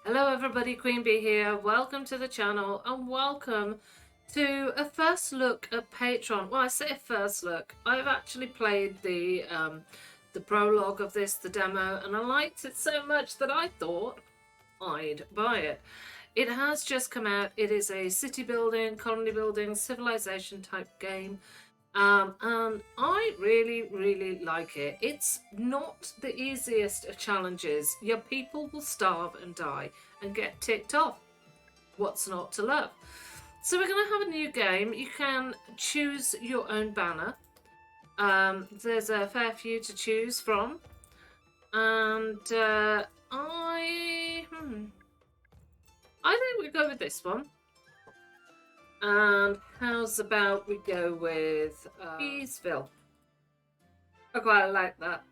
Hello everybody, Queen Bee here. Welcome to the channel and welcome to a first look at Patron. Well, I say a first look. I've actually played the prologue of this, the demo, and I liked it so much that I thought I'd buy it. It has just come out. It is a city building, colony building, civilization type game. And I really like it. It's not the easiest of challenges. Your people will starve and die and get ticked off. What's not to love? So we're going to have a new game. You can choose your own banner. There's a fair few to choose from. And I think we go with this one. And how's about we go with Beesville? I quite like that.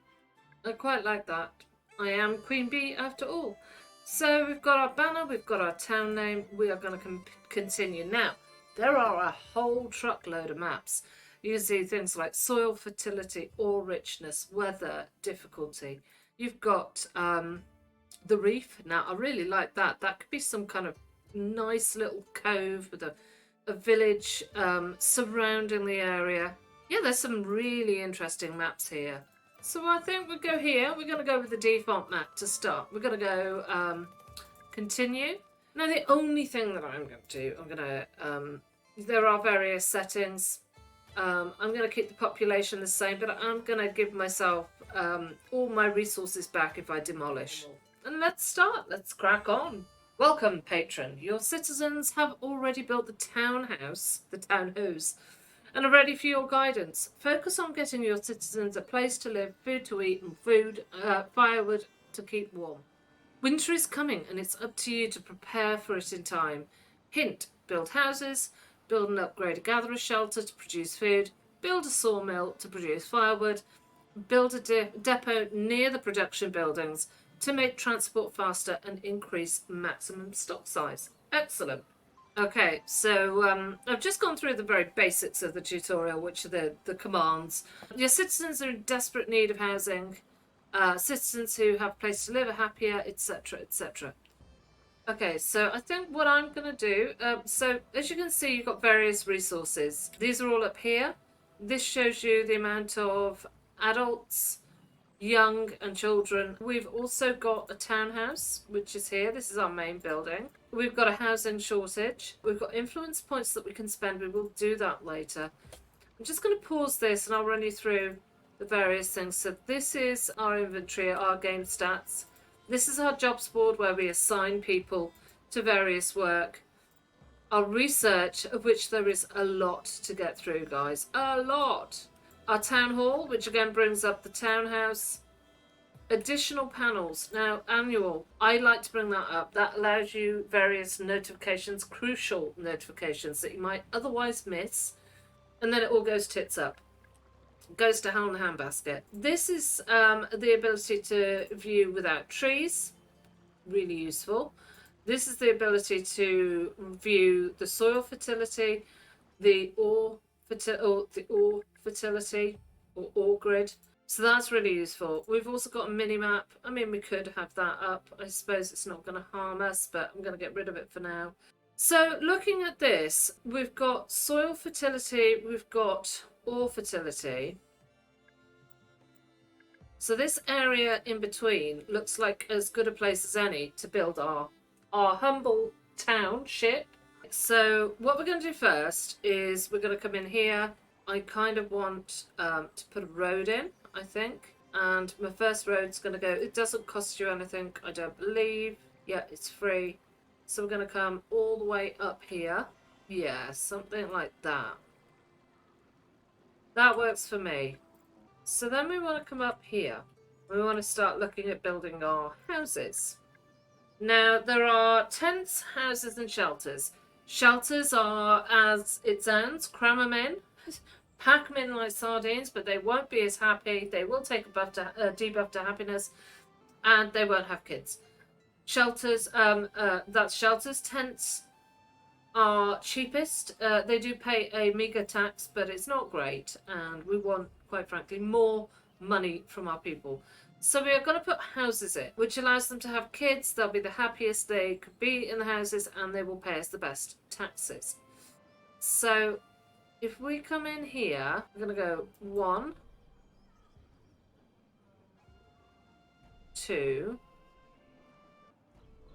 I am Queen Bee after all. So we've got our banner, we've got our town name. We are going to continue. Now, there are a whole truckload of maps. You can see things like soil fertility, ore richness, weather, difficulty. You've got the reef. Now, I really like that. That could be some kind of nice little cove with a village surrounding the area. Yeah, there's some really interesting maps here. So I think we'll go here. We're going to go with the default map to start. We're going to go continue. Now the only thing that I'm going to do, there are various settings. I'm going to keep the population the same, but I'm going to give myself all my resources back if I demolish. And let's start. Let's crack on. Welcome, Patron. Your citizens have already built the townhouse, and are ready for your guidance. Focus on getting your citizens a place to live, food to eat, and firewood to keep warm. Winter is coming, and it's up to you to prepare for it in time. Hint: build houses, build and upgrade a gatherer shelter to produce food, build a sawmill to produce firewood, build a depot near the production buildings to make transport faster and increase maximum stock size. Excellent. Okay, so I've just gone through the very basics of the tutorial, which are the commands. Your citizens are in desperate need of housing. Citizens who have a place to live are happier, etc, etc. Okay, so I think what I'm going to do, so as you can see, you've got various resources. These are all up here. This shows you the amount of adults, young and children. We've also got a townhouse, which is here. This is our main building. We've got a housing shortage. We've got influence points that we can spend. We will do that later. I'm just going to pause this and I'll run you through the various things. So this is our inventory, our game stats. This is our jobs board where we assign people to various work. Our research, of which there is a lot to get through, guys. A lot. Our town hall, which again brings up the townhouse. Additional panels. Now, annual. I like to bring that up. That allows you various notifications, crucial notifications that you might otherwise miss. And then it all goes tits up. It goes to hell in a handbasket. This is the ability to view without trees. Really useful. This is the ability to view the soil fertility, the ore fertility or ore grid. So that's really useful. We've also got a mini map. I mean, we could have that up. I suppose it's not going to harm us, but I'm going to get rid of it for now. So looking at this, we've got soil fertility, we've got ore fertility. So this area in between looks like as good a place as any to build our humble township. So what we're going to do first is we're going to come in here. I kind of want to put a road in, I think. And my first road's going to go, it doesn't cost you anything, I don't believe. Yeah, it's free. So we're going to come all the way up here. Yeah, something like that. That works for me. So then we want to come up here. We want to start looking at building our houses. Now, there are tents, houses, and shelters. Shelters are, as it sounds, cram them in, pack them in like sardines, but they won't be as happy. They will take a debuff to happiness, and they won't have kids. Shelters, that's shelters. Tents are cheapest. They do pay a meager tax, but it's not great, and we want, quite frankly, more money from our people. So we are going to put houses in, which allows them to have kids. They'll be the happiest they could be in the houses, and they will pay us the best taxes. So if we come in here, we're going to go 1, 2,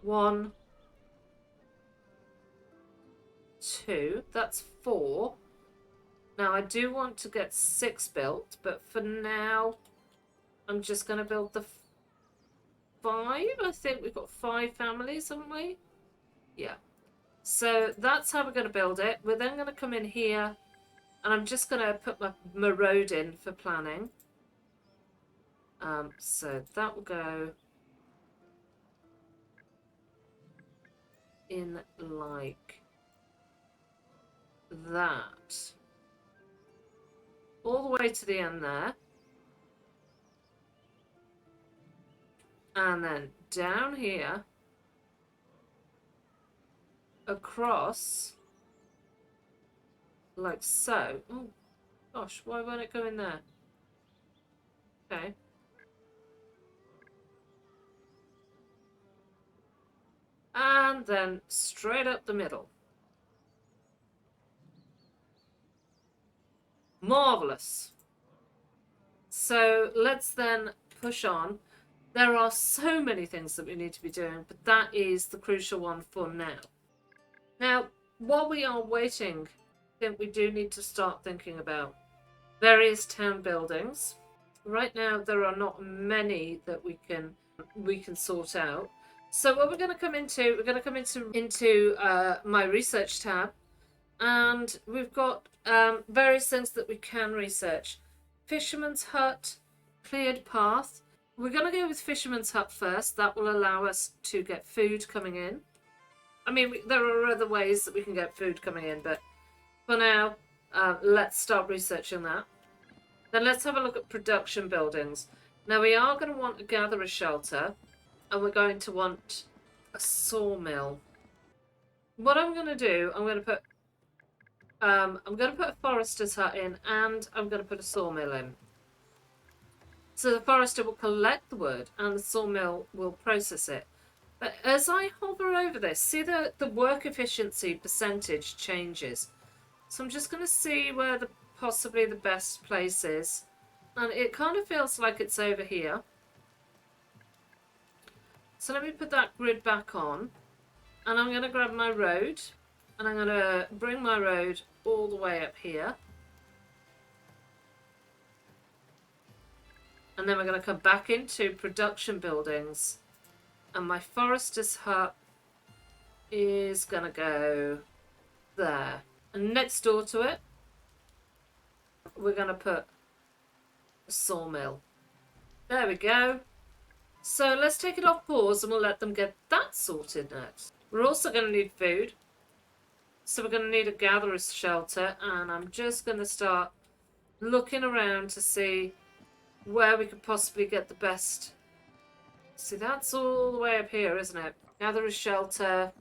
1, 2. That's 4. Now I do want to get 6 built, but for now I'm just going to build the 5. I think we've got 5 families, haven't we? Yeah. So that's how we're going to build it. We're then going to come in here, and I'm just going to put my road in for planning. So that will go in like that. All the way to the end there. And then down here, across, like so. Oh, gosh, why won't it go in there? Okay. And then straight up the middle. Marvellous. So let's then push on. There are so many things that we need to be doing, but that is the crucial one for now. Now, while we are waiting, I think we do need to start thinking about various town buildings. Right now, there are not many that we can sort out. So what we're going to come into, into my research tab, and we've got various things that we can research. Fisherman's hut, cleared path. We're going to go with Fisherman's Hut first. That will allow us to get food coming in. I mean, there are other ways that we can get food coming in, but for now, let's start researching that. Then let's have a look at production buildings. Now, we are going to want a gatherer shelter, and we're going to want a sawmill. What I'm going to do, I'm going to put a forester's hut in, and I'm going to put a sawmill in. So the forester will collect the wood and the sawmill will process it. But as I hover over this, see the work efficiency percentage changes. So I'm just going to see where possibly the best place is. And it kind of feels like it's over here. So let me put that grid back on. And I'm going to grab my road. And I'm going to bring my road all the way up here. And then we're going to come back into production buildings. And my forester's hut is going to go there. And next door to it, we're going to put a sawmill. There we go. So let's take it off pause and we'll let them get that sorted next. We're also going to need food. So we're going to need a gatherer's shelter. And I'm just going to start looking around to see where we could possibly get the best. See, that's all the way up here, isn't it? Gatherer's shelter,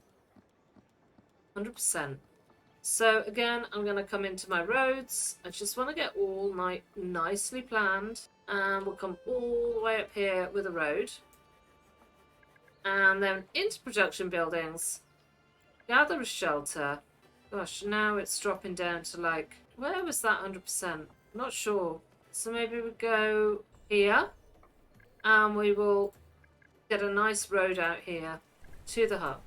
100%. So again, I'm going to come into my roads. I just want to get all nicely planned. And we'll come all the way up here with a road. And then into production buildings. Gatherer's shelter. Gosh, now it's dropping down to like, where was that 100%? Not sure. So maybe we go here. And we will get a nice road out here to the hub.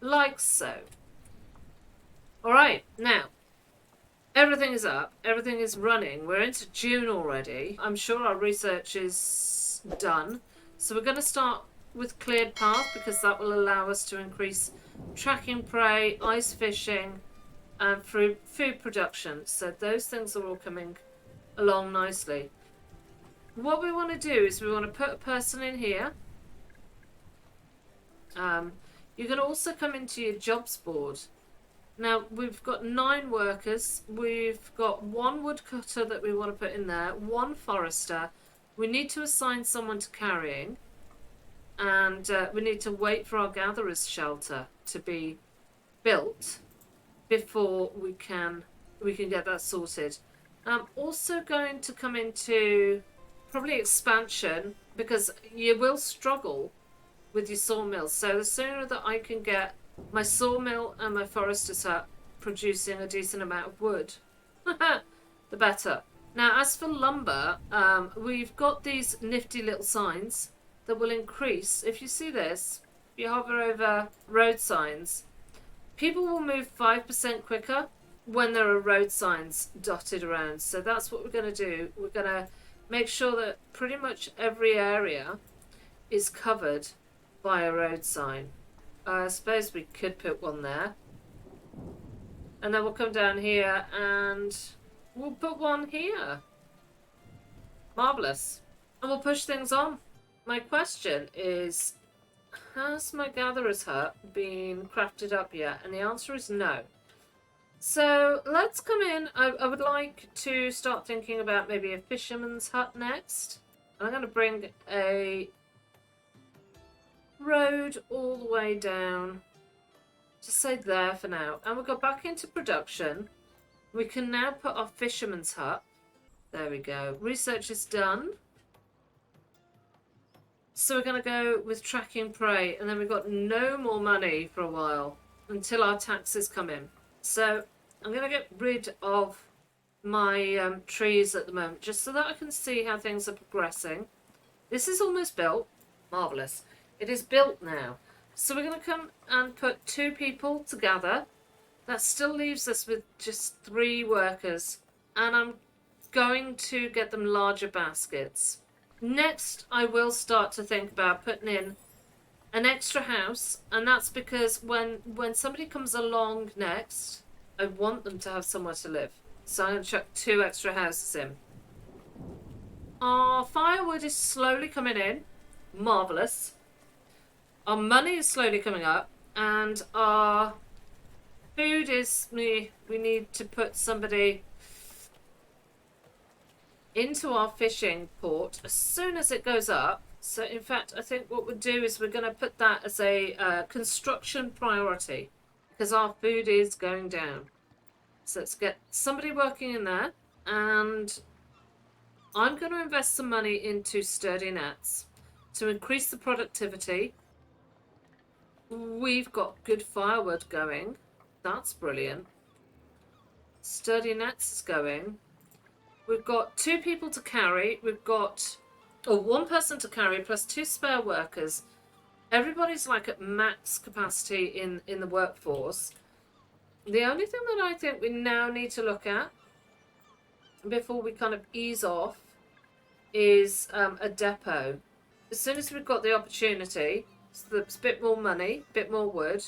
Like so. Alright, now, everything is up, everything is running. We're into June already. I'm sure our research is done. So we're going to start with cleared path because that will allow us to increase tracking prey, ice fishing, and food production. So those things are all coming along nicely. What we want to do is we want to put a person in here. You can also come into your jobs board. Now, we've got 9 workers. We've got 1 woodcutter that we want to put in there, 1 forester. We need to assign someone to carrying. And we need to wait for our gatherer's shelter to be built before we can get that sorted. I'm also going to come into probably expansion, because you will struggle with your sawmills. So the sooner that I can get my sawmill and my forester's hut producing a decent amount of wood, the better. Now, as for lumber, we've got these nifty little signs that will increase. If you see this, if you hover over road signs, people will move 5% quicker when there are road signs dotted around. So that's what we're going to do. We're going to make sure that pretty much every area is covered by a road sign. I suppose we could put one there. And then we'll come down here and we'll put one here. Marvellous. And we'll push things on. My question is, has my gatherer's hut been crafted up yet? And the answer is no. So let's come in. I would like to start thinking about maybe a fisherman's hut next. I'm going to bring a road all the way down. Just say there for now. And we'll go back into production. We can now put our fisherman's hut. There we go. Research is done. So we're going to go with tracking prey. And then we've got no more money for a while until our taxes come in. So I'm going to get rid of my trees at the moment, just so that I can see how things are progressing. This is almost built. Marvellous. It is built now. So we're going to come and put 2 people together. That still leaves us with just 3 workers. And I'm going to get them larger baskets. Next, I will start to think about putting in an extra house. And that's because when somebody comes along next, I want them to have somewhere to live. So I'm going to chuck 2 extra houses in. Our firewood is slowly coming in. Marvellous. Our money is slowly coming up, and our food is, we need to put somebody into our fishing port as soon as it goes up. So in fact, I think what we'll do is we're going to put that as a construction priority, because our food is going down. So let's get somebody working in there, and I'm going to invest some money into sturdy nets to increase the productivity. We've got good firewood going. That's brilliant. Sturdy nets is going. We've got 2 people to carry. We've got 1 person to carry plus 2 spare workers. Everybody's like at max capacity in the workforce. The only thing that I think we now need to look at before we kind of ease off is a depot. As soon as we've got the opportunity, so there's a bit more money, a bit more wood,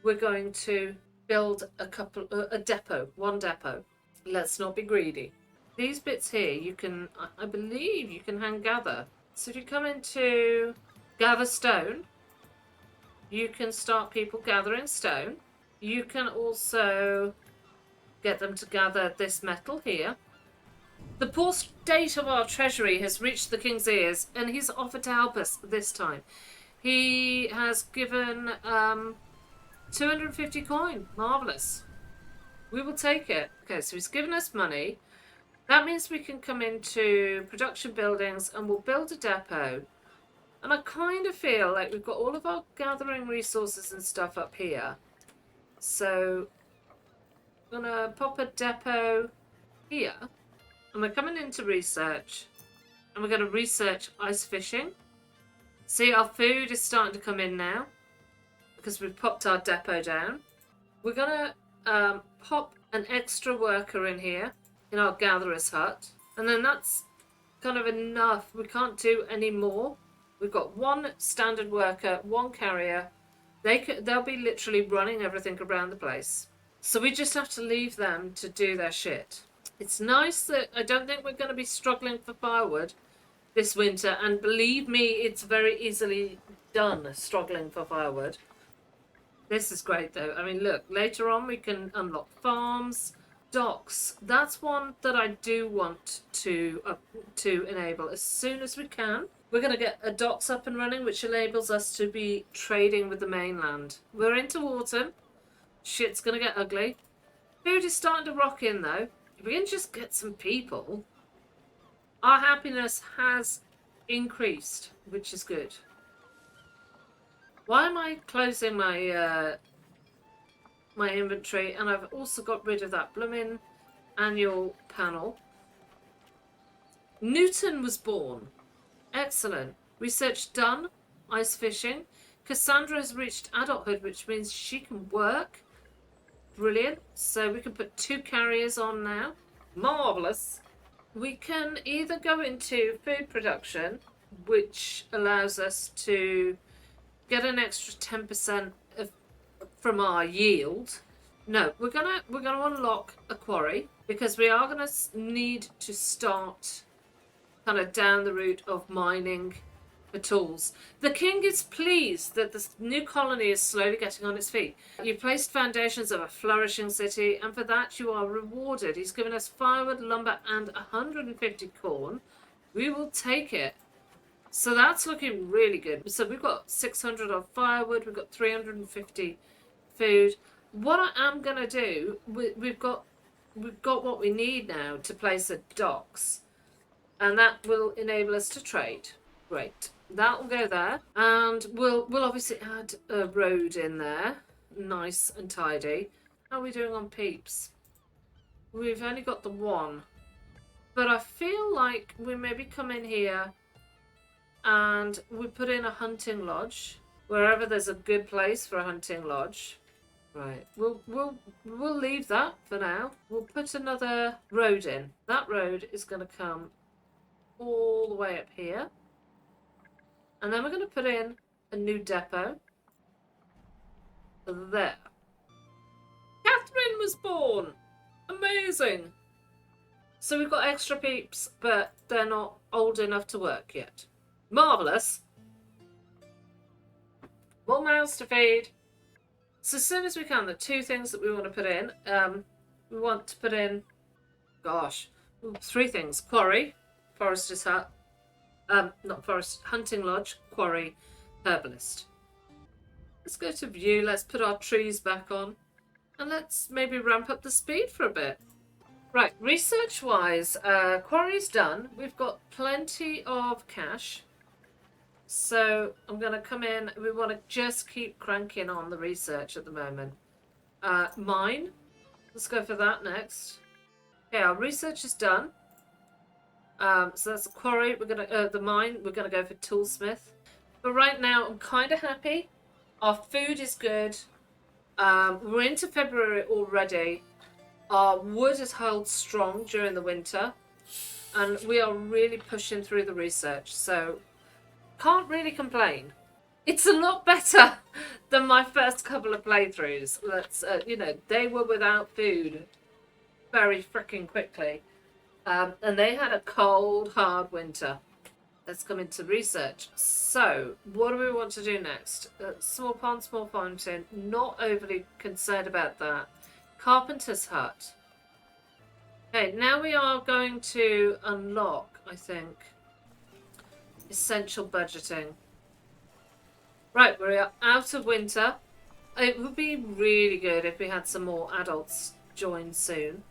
we're going to build a depot, 1 depot. Let's not be greedy. These bits here, you can, I believe you can hand gather. So if you come into gather stone, you can start people gathering stone. You can also get them to gather this metal here. The poor state of our treasury has reached the king's ears, and he's offered to help us this time. He has given 250 coin. Marvellous. We will take it. Okay, so he's given us money. That means we can come into production buildings and we'll build a depot. And I kind of feel like we've got all of our gathering resources and stuff up here. So I'm going to pop a depot here. And we're coming into research. And we're going to research ice fishing. See, our food is starting to come in now, because we've popped our depot down. We're going to pop an extra worker in here, in our gatherer's hut. And then that's kind of enough. We can't do any more. We've got 1 standard worker, 1 carrier. They'll be literally running everything around the place. So we just have to leave them to do their shit. It's nice that I don't think we're going to be struggling for firewood this winter, and believe me, it's very easily done struggling for firewood. This is great though. I mean, look, later on we can unlock farms, docks. That's one that I do want to enable as soon as we can. We're going to get a docks up and running, which enables us to be trading with the mainland. We're into autumn. Shit's going to get ugly. Food is starting to rock in though. If we can just get some people. Our happiness has increased, which is good. Why am I closing my my inventory? And I've also got rid of that blooming annual panel. Newton was born. Excellent. Research done. Ice fishing. Cassandra has reached adulthood, which means she can work. Brilliant. So we can put 2 carriers on now. Marvellous. We can either go into food production, which allows us to get an extra 10% from our yield. No, we're gonna unlock a quarry because we are gonna need to start kind of down the route of mining for tools. The king is pleased that the new colony is slowly getting on its feet. You placed foundations of a flourishing city, and for that you are rewarded. He's given us firewood, lumber, and 150 corn. We will take it. So that's looking really good. So we've got 600 of firewood, we've got 350 food. What I am going to do, we've got what we need now to place the docks. And that will enable us to trade. Great. That will go there. And we'll obviously add a road in there. Nice and tidy. How are we doing on peeps? We've only got the 1. But I feel like we maybe come in here and we put in a hunting lodge. Wherever there's a good place for a hunting lodge. Right. We'll leave that for now. We'll put another road in. That road is going to come all the way up here. And then we're going to put in a new depot. There. Catherine was born! Amazing! So we've got extra peeps, but they're not old enough to work yet. Marvellous! More mouths to feed. So as soon as we can, the 2 things that we want to put in, we want to put in, 3 things. Quarry, forester's hut, not forest, hunting lodge, quarry, herbalist. Let's go to view, let's put our trees back on, and let's maybe ramp up the speed for a bit. Right, research-wise, quarry's done. We've got plenty of cash. So I'm going to come in. We want to just keep cranking on the research at the moment. Mine. Let's go for that next. Okay, our research is done. So that's the quarry. We're gonna the mine. We're gonna go for toolsmith. But right now, I'm kind of happy. Our food is good. We're into February already. Our wood has held strong during the winter, and we are really pushing through the research. So. Can't really complain. It's a lot better than my first couple of playthroughs. Let's, they were without food very freaking quickly. And they had a cold, hard winter. Let's come into research. So, what do we want to do next? Small pond, small fountain. Not overly concerned about that. Carpenter's hut. Okay, now we are going to unlock, I think, essential budgeting. Right, we're out of winter. It would be really good if we had some more adults join soon.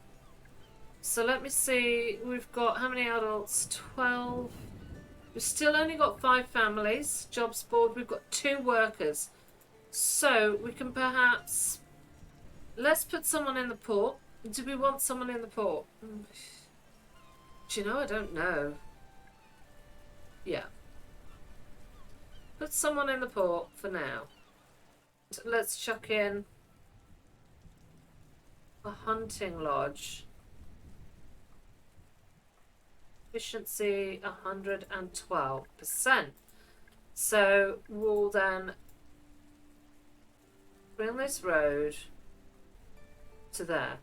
So let me see. We've got how many adults? 12. We've still only got 5 families. Jobs board. We've got 2 workers. So we can perhaps... Let's put someone in the port. Do we want someone in the port? Do you know? I don't know. Yeah. Put someone in the port for now. Let's chuck in a hunting lodge. Efficiency 112%. So we'll then bring this road to there.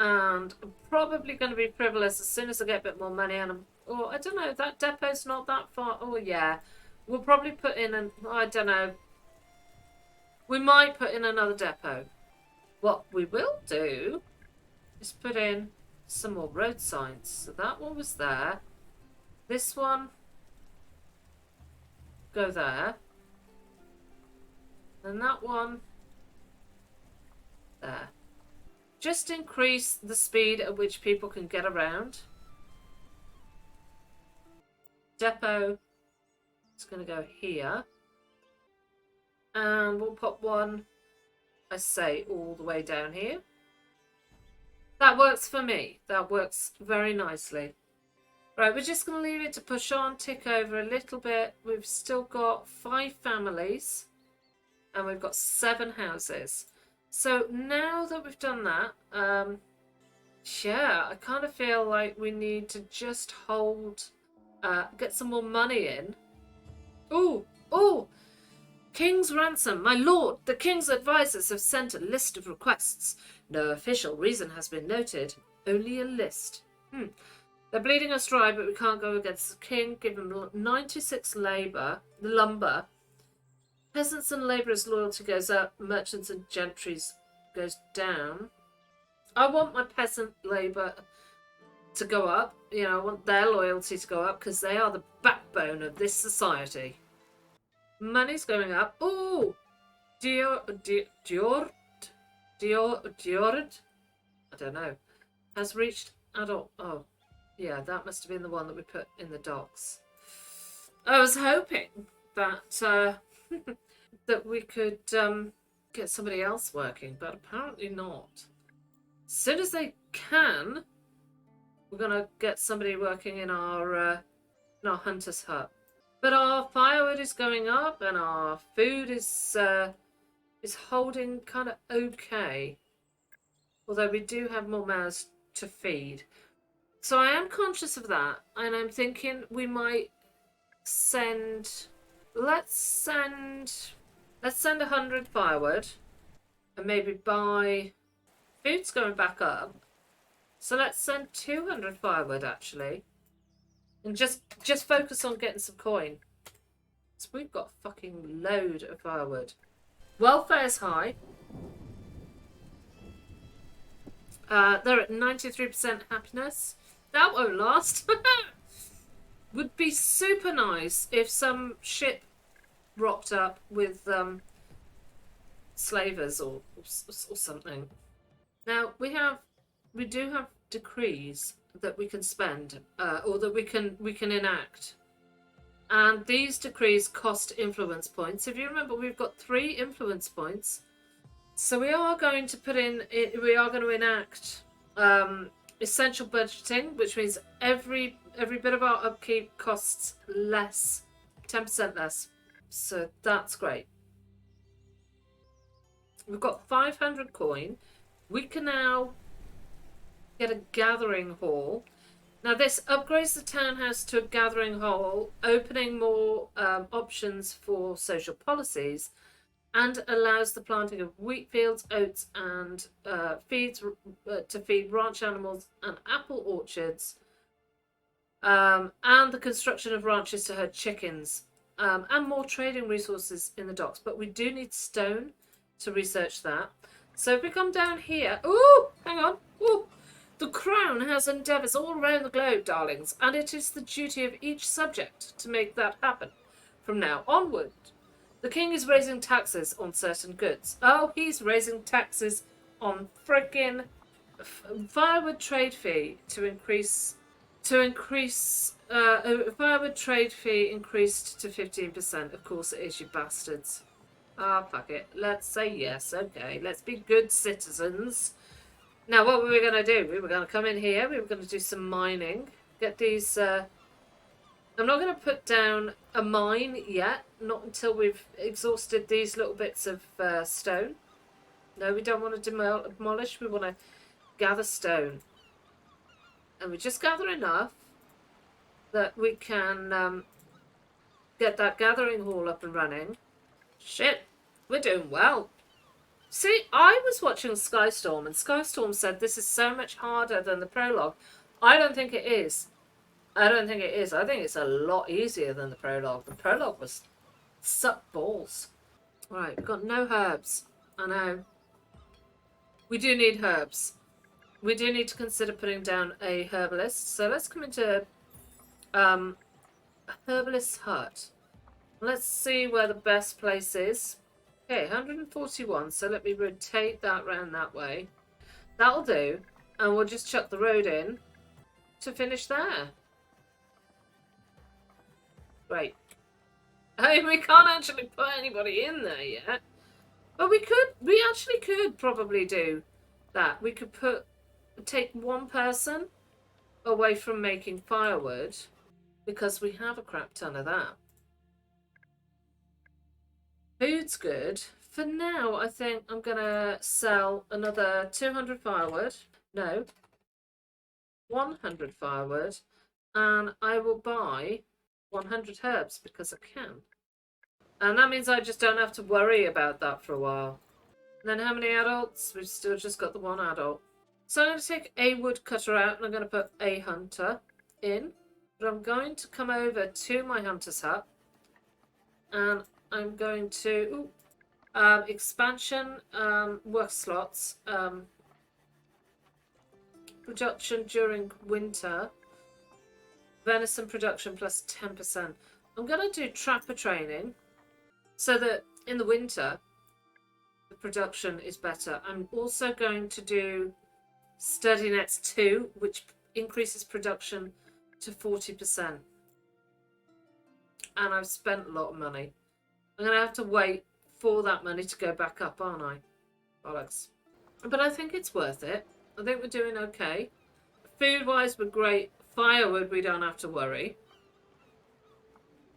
And I'm probably going to be frivolous as soon as I get a bit more money, and I don't know, that depot's not that far. Oh yeah, we'll probably put in I don't know, we might put in another depot. What we will do is put in some more road signs. So that one was there. This one, go there. And that one, there. Just increase the speed at which people can get around. depot. It's going to go here. And we'll put one, I say, all the way down here. That works for me. That works very nicely. Right, we're just going to leave it to push on, tick over a little bit. We've still got 5 families and we've got 7 houses. So now that we've done that, yeah, I kind of feel like we need to just hold, get some more money in. Oh, King's ransom, my lord, the king's advisors have sent a list of requests. No official reason has been noted, only a list. They're bleeding us dry, but we can't go against the king. Give them 96 lumber. Peasants and labourers' loyalty goes up. Merchants and gentry's goes down. I want my peasant labour to go up. You know, I want their loyalty to go up because they are the backbone of this society. Money's going up. Oh, Diord? I don't know. Has reached adult. Oh. Yeah, that must have been the one that we put in the docks. I was hoping that that we could get somebody else working, but apparently not. As soon as they can, we're going to get somebody working in our hunter's hut. But our firewood is going up, and our food is holding kind of okay. Although we do have more mouths to feed. So I am conscious of that, and I'm thinking we might send. Let's send 100 firewood, and maybe buy. Food's going back up, so let's send 200 firewood actually, and just focus on getting some coin. So we've got a fucking load of firewood. Welfare's high. They're at 93% happiness. That won't last. Would be super nice if some ship rocked up with slavers or something. Now we do have decrees that we can spend or that we can enact, and these decrees cost influence points. If you remember, we've got 3 influence points, so we are going to enact essential budgeting, which means every bit of our upkeep costs less, 10% less. So that's great. We've got 500 coin. We can now get a gathering hall. Now this upgrades the townhouse to a gathering hall, opening more options for social policies, and allows the planting of wheat fields, oats, and feeds to feed ranch animals and apple orchards, and the construction of ranches to herd chickens, and more trading resources in the docks. But we do need stone to research that. So if we come down here, ooh, hang on, ooh. The crown has endeavours all around the globe, darlings, and it is the duty of each subject to make that happen. From now onward, the king is raising taxes on certain goods. Oh, he's raising taxes on frickin' firewood trade fee to increase. Firewood trade fee increased to 15%. Of course it is, you bastards. Ah, fuck it. Let's say yes. Okay, let's be good citizens. Now, what were we going to do? We were going to come in here. We were going to do some mining. Get these. I'm not going to put down a mine yet. Not until we've exhausted these little bits of stone. No, we don't want to demolish. We want to gather stone. And we just gather enough that we can get that gathering hall up and running. Shit, we're doing well. See, I was watching Skystorm, and Skystorm said this is so much harder than the prologue. I don't think it is. I think it's a lot easier than the prologue. The prologue was suck balls. Right, we've got no herbs. I know. We do need herbs. We do need to consider putting down a herbalist. So let's come into a herbalist's hut. Let's see where the best place is. Okay, 141, so let me rotate that round that way. That'll do, and we'll just chuck the road in to finish there. Right. I mean, we can't actually put anybody in there yet. But we actually could probably do that. We could take one person away from making firewood because we have a crap ton of that. Food's good. For now, I think I'm going to sell another 200 firewood. No, 100 firewood. And I will buy 100 herbs because I can. And that means I just don't have to worry about that for a while. And then how many adults? We've still just got the one adult. So I'm going to take a woodcutter out and I'm going to put a hunter in. But I'm going to come over to my hunter's hut. And I'm going to... expansion, work slots, production during winter, venison production plus 10%. I'm going to do trapper training so that in the winter the production is better. I'm also going to do sturdy nets 2, which increases production to 40%. And I've spent a lot of money. I'm going to have to wait for that money to go back up, aren't I? Bollocks. But I think it's worth it. I think we're doing okay. Food-wise, we're great. Firewood, we don't have to worry.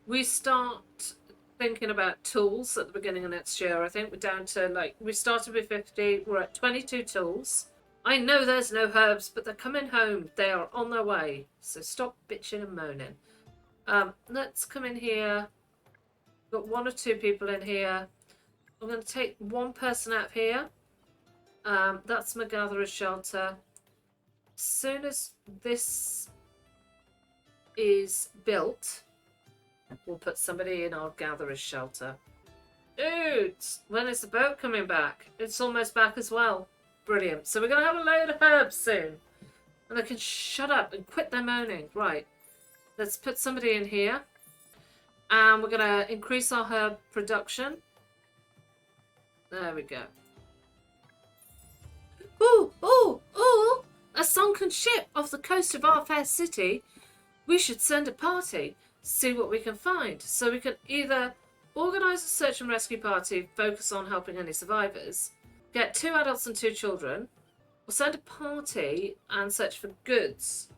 We start thinking about tools at the beginning of next year. I think we're down to, like, we started with 50. We're at 22 tools. I know there's no herbs, but they're coming home. They are on their way. So stop bitching and moaning. Let's come in here. Got 1 or 2 people in here. I'm going to take 1 person out here. That's my gatherer's shelter. As soon as this is built, we'll put somebody in our gatherer's shelter. Dude, when is the boat coming back? It's almost back as well. Brilliant. So we're going to have a load of herbs soon. And they can shut up and quit their moaning. Right. Let's put somebody in here. And we're going to increase our herb production. There we go. Ooh, ooh, ooh! A sunken ship off the coast of our fair city. We should send a party, see what we can find. So we can either organise a search and rescue party, focus on helping any survivors, get 2 adults and 2 children, or send a party and search for goods,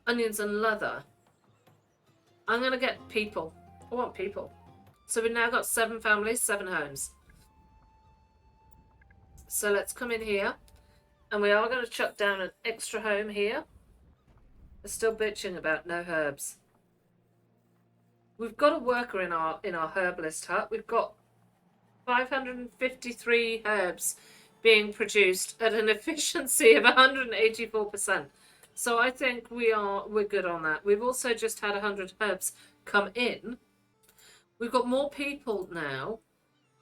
onions and leather. I'm going to get people. I want people. So we've now got 7 families, 7 homes. So let's come in here. And we are going to chuck down an extra home here. They're still bitching about no herbs. We've got a worker in our herbalist hut. We've got 553 herbs being produced at an efficiency of 184%. So I think we're good on that. We've also just had 100 herbs come in. We've got more people now.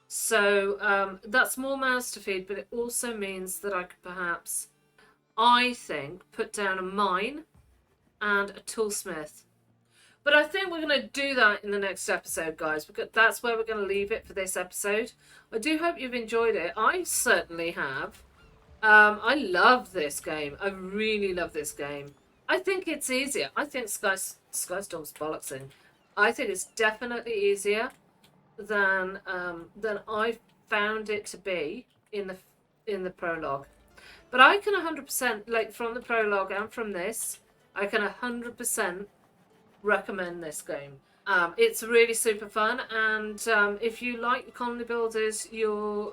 So that's more mouths to feed, but it also means that I could perhaps, I think, put down a mine and a toolsmith. But I think we're going to do that in the next episode, guys, because that's where we're going to leave it for this episode. I do hope you've enjoyed it. I certainly have. I love this game. I really love this game. I think it's easier. I think Skystorm's bollocksing. I think it's definitely easier than I found it to be in the prologue. But I can 100%, like from the prologue and from this, I can 100% recommend this game. It's really super fun, and if you like colony builders, your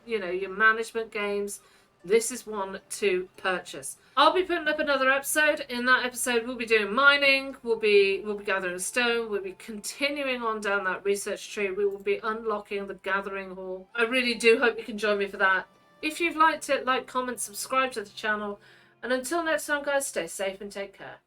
management games, this is one to purchase. I'll be putting up another episode. In that episode, we'll be doing mining, we'll be gathering stone, we'll be continuing on down that research tree, we will be unlocking the gathering hall. I really do hope you can join me for that. If you've liked it, like, comment, subscribe to the channel, and until next time, guys, stay safe and take care.